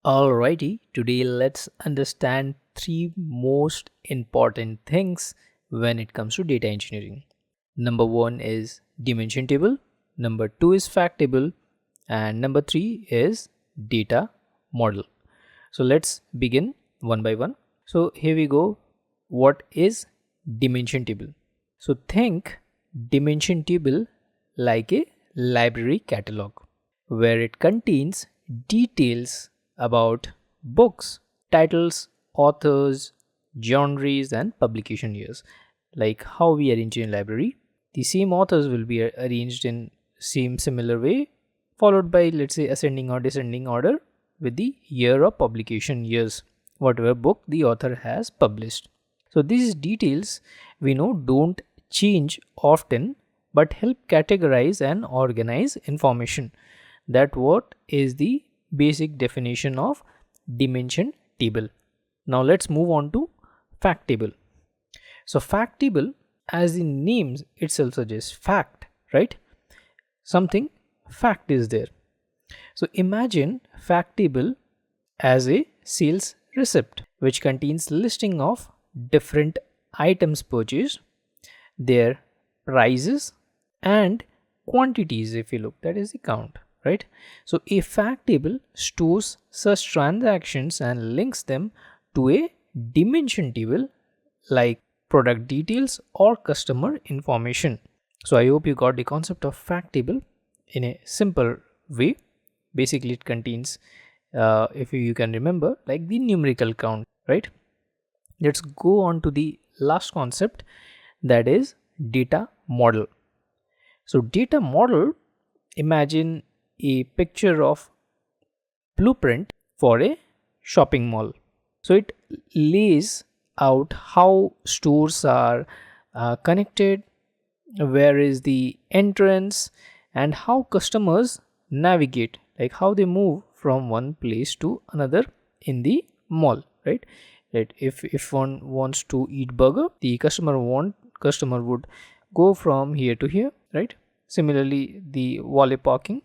Alrighty, today let's understand three most important things when it comes to data engineering. Number one is dimension table, number two is fact table, and number three is data model. So let's begin one by one. So here we go. What is dimension table? So think dimension table like a library catalog where it contains details about books, titles, authors, genres, and publication years. Like how we arrange in library, the same authors will be arranged in same similar way, followed by let's say ascending or descending order with the year of publication years, whatever book the author has published. So these details we know don't change often but help categorize and organize information. That what is the basic definition of dimension table. Now let's move on to fact table. So fact table, as the names itself suggests, fact, right? Something fact is there. So imagine fact table as a sales receipt which contains listing of different items purchased, their prices and quantities. If you look, that is the count, right? So a fact table stores such transactions and links them to a dimension table like product details or customer information. So I hope you got the concept of fact table in a simple way. Basically it contains if you can remember, like the numerical count, right? Let's go on to the last concept, that is data model. So data model, imagine a picture of blueprint for a shopping mall. So it lays out how stores are connected, where is the entrance, and how customers navigate, like how they move from one place to another in the mall, right? Right. If one wants to eat burger, the customer would go from here to here, right? Similarly, the valet parking,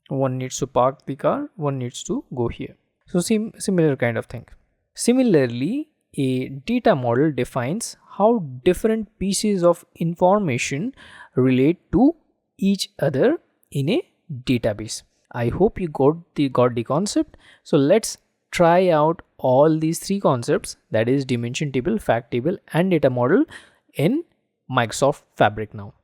one needs to park the car, one needs to go here. So similar kind of thing. Similarly, a data model defines how different pieces of information relate to each other in a database. I hope you got the concept. So let's try out all these three concepts, that is dimension table, fact table and data model, in Microsoft Fabric now.